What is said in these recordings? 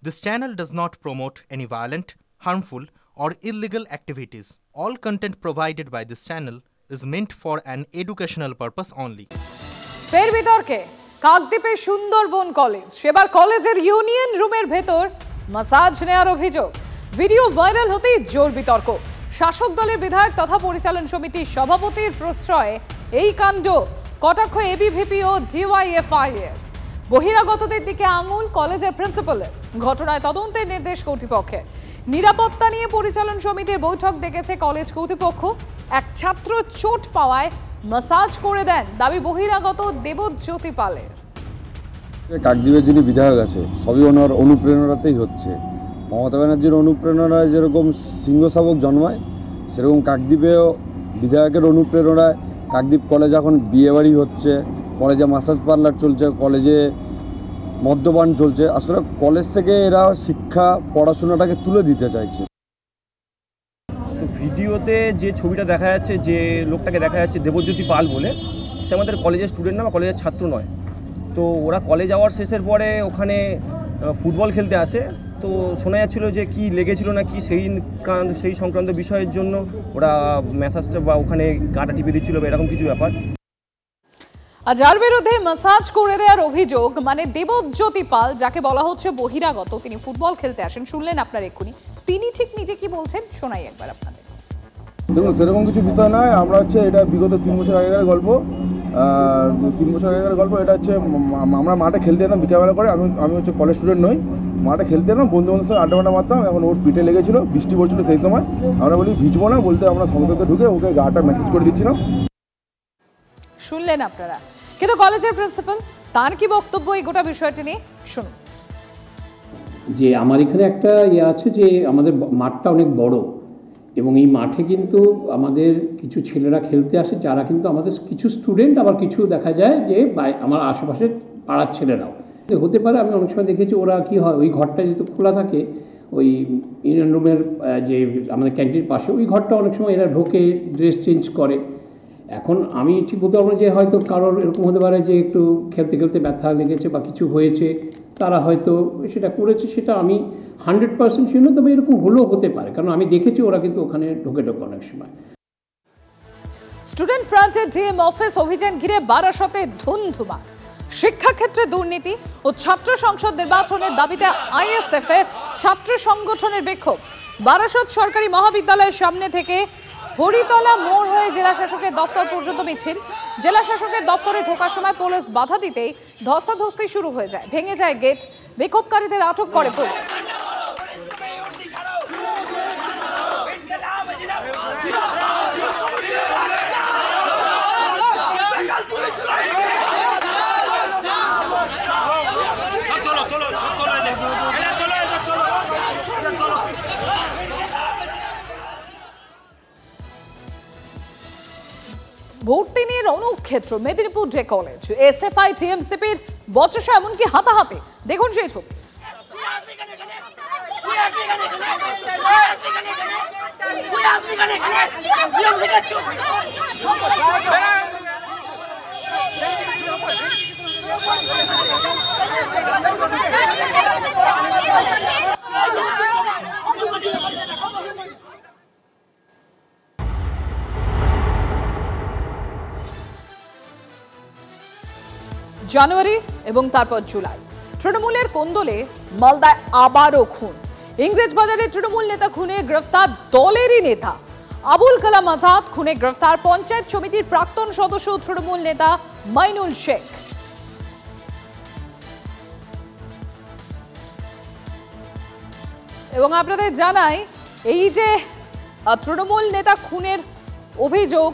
This channel does not promote any violent, harmful, or illegal activities. All content provided by this channel is meant for an educational purpose only. ফের বিতর্কে কাকদ্বীপের Sundarban college, সেবার কলেজের union রুমের ভেতর massage নেওয়ার অভিযোগ। Video viral হতেই জোর বিতর্ক। শাসক দলের বিধায়ক তথা পরিচালন সমিতির সভাপতির প্রশ্রয়ে এই কাণ্ড, কটাক্ষ এবিভিপি ও ডিওয়াইএফআই এর। বহিরাগতদের দিকে আঙুল কলেজের প্রিন্সিপালের। ঘটনায় তদন্তের নির্দেশ কর্তৃপক্ষের। নিরাপত্তা নিয়ে পরিচালন সমিতির বৈঠক ডেকেছে কলেজ কর্তৃপক্ষ। এক ছাত্র চোট পাওয়ায় মাসাজ করে দেন, দাবি বহিরাগত দেবজ্যোতি পালের। কাকদ্বীপের যিনি বিধায়ক আছে সবই ওনার অনুপ্রেরণাতেই হচ্ছে। মমতা ব্যানার্জির অনুপ্রেরণায় যেরকম সিংহ শাবক জন্মায়, সেরকম কাকদ্বীপেও বিধায়কের অনুপ্রেরণায় কাকদ্বীপ কলেজ এখন বিয়েবাড়ি হচ্ছে, কলেজে মাসাজ পার্লার চলছে, কলেজে মদ্যপান চলছে। আসলে কলেজ থেকে এরা শিক্ষা পড়াশোনাটাকে তুলে দিতে চাইছে। তো ভিডিওতে যে ছবিটা দেখা যাচ্ছে, যে লোকটাকে দেখা যাচ্ছে দেবজ্যোতি পাল বলে, সে আমাদের কলেজের স্টুডেন্ট না বা কলেজের ছাত্র নয়। তো ওরা কলেজ যাওয়ার শেষের পরে ওখানে ফুটবল খেলতে আসে। তো শোনা যাচ্ছিলো যে কি লেগেছিল না কি সেই সংক্রান্ত বিষয়ের জন্য ওরা ম্যাসাজটা বা ওখানে গাটা টিপে দিচ্ছিল বা এরকম কিছু ব্যাপার। আর যার বিরুদ্ধে মাসাজ করে দেওয়ার অভিযোগ, মানে দেবজ্যোতি পাল, যাকে বলা হচ্ছে বহিরাগত, তিনি ফুটবল খেলতে আসেন। শুনলেন আপনার এক্ষুনি, তিনি ঠিক নিজে কি বলছেন শোনাই একবার আপনাদের। দেখুন, সেরকম কিছু বিষয় নয়। আমরা এটা বিগত 3 বছর আগেকার গল্প। 3 বছর আগেকার গল্প। এটা আমরা মাঠে খেলতে যেতাম বিকালবেলা করে। আমি কলেজ স্টুডেন্ট নই, মাঠে খেলতে যেতাম, বন্ধু বান্ধবের সঙ্গে আড্ডা মারতাম। এখন ওর পিঠে লেগেছিল, বৃষ্টি পড়ছিল সেই সময়। আমরা বলি ভিজবো না, বলতে আমরা সমস্যাতে ঢুকে ওকে গাটা মেসেজ করে দিচ্ছিলাম। শুনলেন আপনারা, কিন্তু কলেজের প্রিন্সিপাল তার কি বক্তব্য এই গোটা বিষয়টি নিয়ে শুনুন। যে আমার এখানে একটা আছে যে আমাদের মাঠটা অনেক বড়, এবং এই মাঠে কিন্তু আমাদের কিছু ছেলেরা খেলতে আসে, যারা কিন্তু আমাদের কিছু স্টুডেন্ট, আবার কিছু দেখা যায় যে আমার আশেপাশে পাড়ার ছেলেরাও হতে পারে। আমি অনেক সময় দেখেছি ওরা কি হয়, ওই ঘরটা যেহেতু খোলা থাকে, ওই ইউনিয়ন রুমের যে আমাদের ক্যান্টিনের পাশে, ওই ঘরটা অনেক সময় এরা ঢোকে, ড্রেস চেঞ্জ করে। এখন আমি ঠিক বলতে পারবো যে হয়তো কারোর এরকম হতে পারে যে একটু খেলতে খেলতে ব্যথা লেগেছে বা কিছু হয়েছে, তারা হয়তো সেটা করেছে। সেটা আমি 100% শিওর না, তবে এরকম হলেও হতে পারে, কারণ আমি দেখেছি ওরা কিন্তু ওখানে ঢোকে অনেক সময়। স্টুডেন্ট ফ্রন্টের ডিএম অফিস অভিযান ঘিরে বারাসতে ধুমধুমা। শিক্ষাক্ষেত্রে দুর্নীতি ও ছাত্র সংসদ নির্বাচনের দাবিতে আইএসএফ এর ছাত্র সংগঠনের বিক্ষোভ। বারাসত সরকারি মহাবিদ্যালয়ের সামনে থেকে হরিতলা মোড় হয়ে জেলা শাসকের দপ্তর পর্যন্ত মিছিল। জেলা শাসকের দপ্তরে ঢোকার সময় পুলিশ বাধা দিতেই ধস্তাধস্তি শুরু হয়ে যায়, ভেঙে যায় গেট। বিক্ষোভকারীদের আটক করে পুলিশ। ভর্তি নিয়ে রণক্ষেত্র মেদিনীপুর ডে কলেজ। এসএফআই টিএমসিপির বচসা, এমনকি হাতাহাতি। দেখুন সেই ছবি। জানুয়ারি এবং তারপর জুলাই, তৃণমূলের কোন্দলে মালদায় আবারও খুন। ইংরেজবাজারে তৃণমূল নেতা খুনে গ্রেফতার দলেরই নেতা আবুল কালাম আজাদ। খুনে গ্রেফতার পঞ্চায়েত সমিতির প্রাক্তন সদস্য তৃণমূল নেতা মাইনুল শেখ। এবং আপনাদের জানাই, এই যে তৃণমূল নেতা খুনের অভিযোগ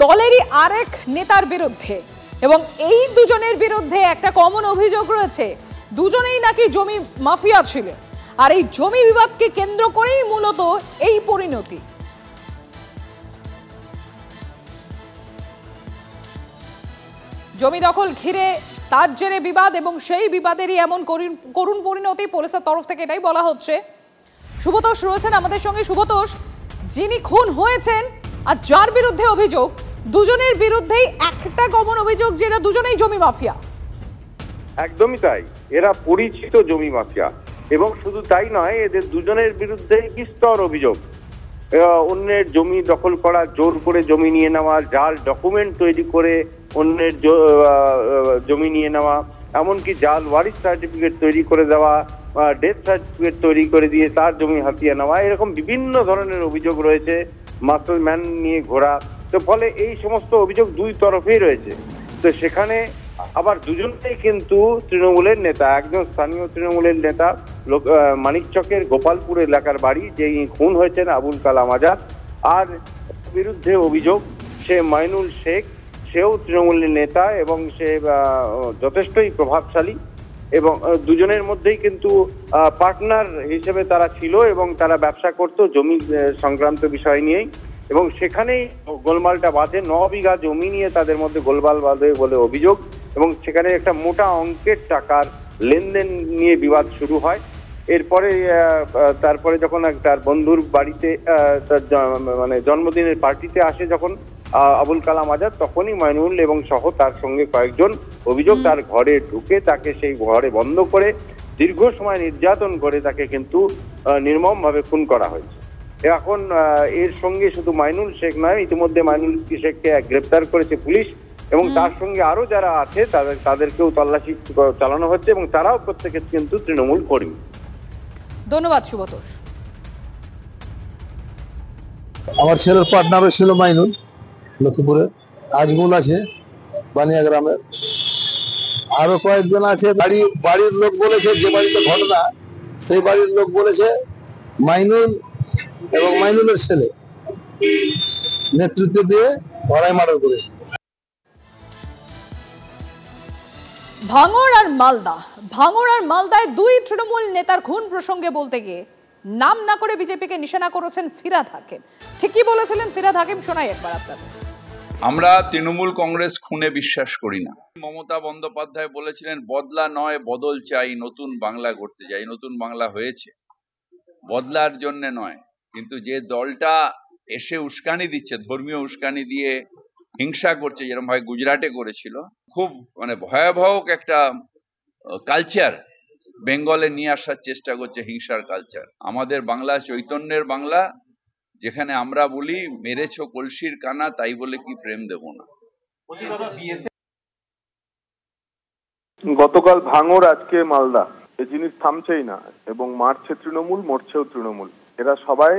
দলেরই আরেক নেতার বিরুদ্ধে, এবং এই দুজনের বিরুদ্ধে একটা কমন অভিযোগ রয়েছে, দুজনেই নাকি জমি মাফিয়া ছিল। আর এই জমি বিবাদকে কেন্দ্র করেই মূলত এই পরিণতি। জমি দখল ঘিরে তার জেরে বিবাদ, এবং সেই বিবাদেরই এমন করুণ পরিণতি পুলিশের তরফ থেকে, এটাই বলা হচ্ছে। শুভতোষ রয়েছেন আমাদের সঙ্গে। শুভতোষ, যিনি খুন হয়েছেন আর যার বিরুদ্ধে অভিযোগ, দুজনের বিরুদ্ধেই একটা কমন অভিযোগ, যেটা দুজনেই জমি মাফিয়া। একদমই তাই। এরা পরিচিত জমি মাফিয়া। এবং শুধু তাই নয়, এদের দুজনের বিরুদ্ধে বিস্তর অভিযোগ। অন্যের জমি দখল করা, জোর করে জমি নিয়ে নেওয়া, জাল ডকুমেন্ট তৈরি করে অন্যের জমি নিয়ে নেওয়া, এমনকি জাল ওয়ারিশ সার্টিফিকেট তৈরি করে দেওয়া, ডেথ সার্টিফিকেট তৈরি করে দিয়ে তার জমি হাতিয়ে নেওয়া, এরকম বিভিন্ন ধরনের অভিযোগ রয়েছে। মাসল ম্যান নিয়ে ঘোরা, তো ফলে এই সমস্ত অভিযোগ দুই তরফেই রয়েছে। তো সেখানে আবার দুজনেই কিন্তু তৃণমূলের নেতা। একজন স্থানীয় তৃণমূলের নেতা, মানিকচকের গোপালপুর এলাকার বাড়ি, যেই খুন হয়েছেন আবুল কালাম আজাদ, আর বিরুদ্ধে অভিযোগ সে মাইনুল শেখ, সেও তৃণমূলের নেতা এবং সে যথেষ্টই প্রভাবশালী। এবং দুজনের মধ্যেই কিন্তু পার্টনার হিসেবে তারা ছিল এবং তারা ব্যবসা করতো জমি সংক্রান্ত বিষয় নিয়েই। এবং সেখানেই গোলমালটা বাঁধে। 9 বিঘা জমি নিয়ে তাদের মধ্যে গোলমাল বাঁধে বলে অভিযোগ। এবং সেখানে একটা মোটা অঙ্কের টাকার লেনদেন নিয়ে বিবাদ শুরু হয়। এরপরে তারপরে যখন তার বন্ধুর বাড়িতে মানে জন্মদিনের পার্টিতে আসে যখন আবুল কালাম আজাদ, তখনই মাইনুল এবং সহ তার সঙ্গে কয়েকজন অভিযোগ তার ঘরে ঢুকে তাকে সেই ঘরে বন্ধ করে দীর্ঘ সময় নির্যাতন করে তাকে কিন্তু নির্মমভাবে খুন করা হয়েছে। এখন এর সঙ্গে শুধু মাইনুল শেখ নয়, ইতিমধ্যে মাইনুল শেখকে গ্রেপ্তার করেছে পুলিশ এবং তার সঙ্গে আরো যারা আছে তাদেরকেও তল্লাশি চালানো হচ্ছে এবং তারাও প্রত্যেকে কিন্তু তৃণমূল কর্মী। ধন্যবাদ সুব্রতোষ। আমার ছেলের পার্টনারও ছিল মাইনুল, লক্ষ্মীপুরে। আজমুল আছে বানিয়া গ্রামের, আরো কয়েকজন আছে। বাড়ির লোক বলেছে, যে বাড়িতে ঘটনা সেই বাড়ির লোক বলেছে মাইনুল এবং মাইনুলের ছেলে নেতৃত্ব দিয়ে ধরাই মার্ডার করে। ভাঙড় আর মালদায় দুই তৃণমূল নেতার খুন প্রসঙ্গে বলতে গিয়ে নাম না করে বিজেপিকে নিশানা করেছেন ফিরহাদ হাকিম। ঠিকই বলেছিলেন ফিরহাদ হাকিম, শোনাই একবার আপনাদের। আমরা তৃণমূল কংগ্রেস খুনে বিশ্বাস করি না। মমতা বন্দ্যোপাধ্যায় বলেছিলেন বদলা নয় বদল চাই, নতুন বাংলা করতে চাই। নতুন বাংলা হয়েছে, বদলার জন্য নয়। কিন্তু যে দলটা এসে উস্কানি দিচ্ছে, ধর্মীয় উস্কানি দিয়ে হিংসা করছে, যেরকম ভাই গুজরাটে করেছিল, খুব মানে ভয়াবহ একটা কালচার বেঙ্গলে নিয়ে আসার চেষ্টা করছে, হিংসার কালচার। আমাদের বাংলা চৈতন্যের বাংলা, যেখানে আমরা বলি মেরেছো কলসির কানা, তাই বলে কি প্রেম দেব না। গতকাল ভাঙড়, আজকে মালদা, এই জিনিস থামছেই না এবং মারছে তৃণমূল, মরছেও তৃণমূল। এরা সবাই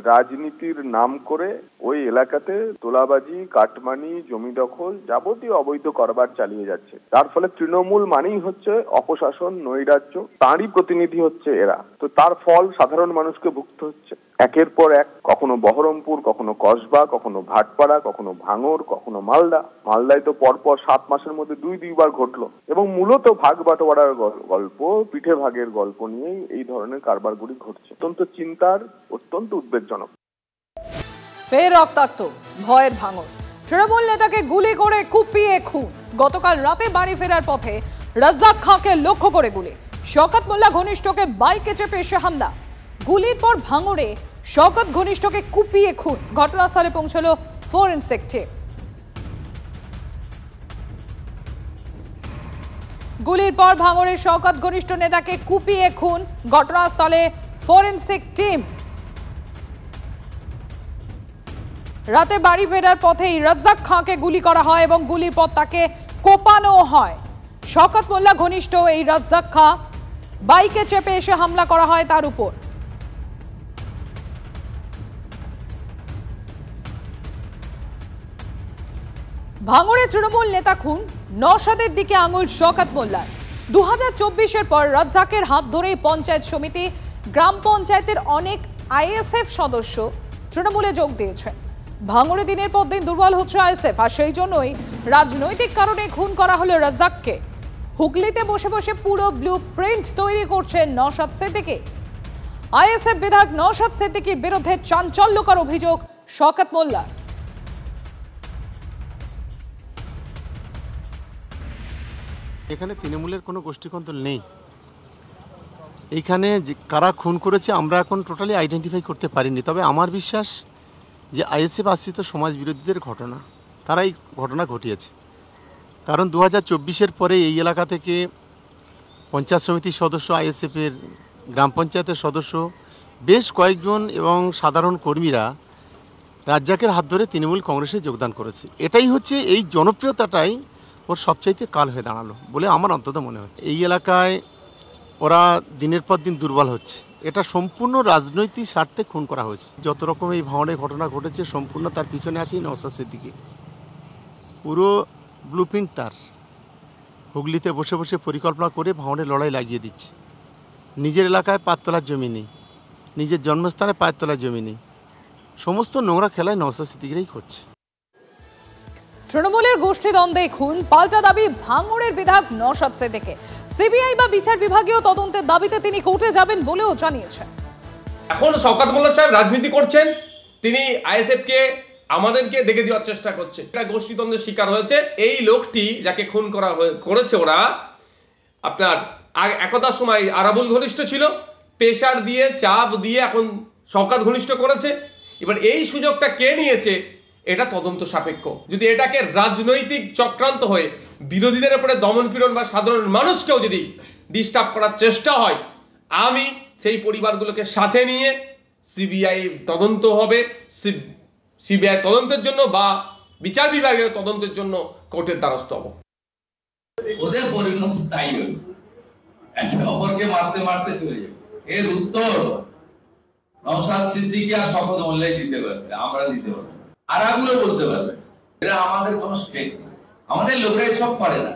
রাজনীতির নাম করে ওই এলাকাতে তোলাবাজি, কাটমানি, জমি দখল, যাবতীয় অবৈধ কারবার চালিয়ে যাচ্ছে। তার ফলে তৃণমূল মানেই হচ্ছে অপশাসন, নৈরাজ্য, তারই প্রতিনিধি হচ্ছে এরা। তো তার ফল সাধারণ মানুষকে ভুগতে হচ্ছে একের পর এক। কখনো বহরমপুর, কখনো কসবা, কখনো ভাটপাড়া, কখনো ভাঙড়, কখনো মালদা। মালদায় তো পরপর 7 মাসের মধ্যে দুইবার ঘটলো এবং মূলত ভাগ বাটোয়ারার গল্প, পিঠে ভাগের গল্প নিয়েই এই ধরনের কারবারগুলি ঘটছে। অত্যন্ত চিন্তার, অত্যন্ত উদ্বেগজনক। ফের রক্তাক্ত, ভয়ের ভাঙড়। তৃণমূল নেতাকে গুলি করে কুপিয়ে খুন। গতকাল রাতে বাড়ি ফেরার পথে রাজ্জাক খাঁকে লক্ষ্য করে গুলি। শওকত মোল্লা ঘনিষ্ঠকে বাইকে চেপে এসে হামলা। গুলির পর ভাঙড়ে শওকত ঘনিষ্ঠকে কুপিয়ে খুন। ঘটনাস্থলে পৌঁছল ফরেনসিক টিম। গুলির পর ভাঙড়ের শওকত ঘনিষ্ঠ নেতাকে কুপিয়ে খুন। ঘটনাস্থলে ফরেনসিক টিম। রাতে বাড়ি ফেরার পথেই রাজ্জাক খাঁকে গুলি করা হয় এবং গুলির পর তাকে কোপানো হয়। শওকত মোল্লা ঘনিষ্ঠ এই রাজ্জাক খাঁ, বাইকে চেপে এসে হামলা করা হয় তার উপর। ভাঙড়ে তৃণমূল নেতা খুন, নওশাদের দিকে আঙুল শওকত মোল্লার। 2024-এর পর রাজ্জাকের হাত ধরেই পঞ্চায়েত সমিতি, গ্রাম পঞ্চায়েতের অনেক আইএসএফ সদস্য তৃণমূলে যোগ দিয়েছে। ভাঙড়ে দিনের পর দিন দুর্বল হচ্ছে আইএসএফ, আর সেই জন্যই রাজনৈতিক কারণে খুন করা হলো রাজ্জাককে। হুগলিতে বসে বসে পুরো ব্লু প্রিন্ট তৈরি করছেন নওশাদ সিদ্দিকী। আইএসএফ বিধায়ক নওশাদ সিদ্দিকীর বিরুদ্ধে চাঞ্চল্যকর অভিযোগ শওকত মোল্লার। এখানে তৃণমূলের কোনো গোষ্ঠীকন্দল নেই। এইখানে যে কারা খুন করেছে আমরা এখন টোটালি আইডেন্টিফাই করতে পারিনি। তবে আমার বিশ্বাস যে আইএসএফ আশ্রিত সমাজ বিরোধীদের ঘটনা, তারা এই ঘটনা ঘটিয়েছে। কারণ 2024-এর পরে এই এলাকা থেকে পঞ্চায়েত সমিতির সদস্য, আইএসএফের গ্রাম পঞ্চায়েতের সদস্য, বেশ কয়েকজন এবং সাধারণ কর্মীরা রাজ্জাকের হাত ধরে তৃণমূল কংগ্রেসে যোগদান করেছে। এটাই হচ্ছে, এই জনপ্রিয়তাটাই ওর সবচাইতে কাল হয়ে দাঁড়ালো বলে আমার অন্তত মনে হচ্ছে। এই এলাকায় ওরা দিনের পর দিন দুর্বল হচ্ছে। এটা সম্পূর্ণ রাজনৈতিক স্বার্থে খুন করা হয়েছে। যত রকম এই ভাঙড়ের ঘটনা ঘটেছে সম্পূর্ণ তার পিছনে আছে নওশাদ সিদ্দিকী। পুরো ব্লুপ্রিন্ট তার। হুগলিতে বসে বসে পরিকল্পনা করে ভাঙড়ের লড়াই লাগিয়ে দিচ্ছে। নিজের এলাকায় পায়ের তলার জমি নেই, নিজের জন্মস্থানে পায়ের তলার জমি নেই। সমস্ত নোংরা খেলায় নওশাদ সিদ্দিকীরাই করছে। তৃণমূলের গোষ্ঠীদ্বন্দ্বে খুন, পাল্টা দাবি ভাঙড়ের বিধায়ক নওশাদ সিদ্দিকী। সিবিআই বা বিচার বিভাগীয় তদন্তের দাবিতে তিনি কোর্টে যাবেন বলেও জানিয়েছেন। এখন শওকত মোল্লা সাহেব রাজনীতি করছেন, তিনি আইএসএফকে আমাদেরকে দেখে দেওয়ার চেষ্টা করছে। এটা গোষ্ঠীদ্বন্দ্বের শিকার হয়েছে। এই লোকটি যাকে খুন করেছে ওরা, আপনার একদা সময় আরাবুল ঘনিষ্ঠ ছিল, প্রেশার দিয়ে চাপ দিয়ে এখন শওকত ঘনিষ্ঠ করেছে। এবার এই সুযোগটা কে নিয়েছে এটা তদন্ত সাপেক্ষ। যদি এটাকে রাজনৈতিক চক্রান্ত হয়ে বিরোধীদের উপরে দমনপীড়ন বা সাধারণ মানুষকেও যদি ডিস্টার্ব করার চেষ্টা হয়, আমি সেই পরিবারগুলোকে সাথে নিয়ে সিবিআই তদন্ত হবে, সিবিআই তদন্তের জন্য বা বিচার বিভাগীয় তদন্তের জন্য কোর্টের দ্বারস্থ হব। ওদের পরিণত তাই হল, একে অপরকে মারতে মারতে চলে যাবে। এর উত্তর নওশাদ সিদ্দিকী আর শওকত মোল্লাই দিতে পারবে, আমরা দিতে পারবো। আর আগুলো বলতে পারবে। এরা আমাদের কোনো স্টেট, আমাদের লোকরা এসব করে না।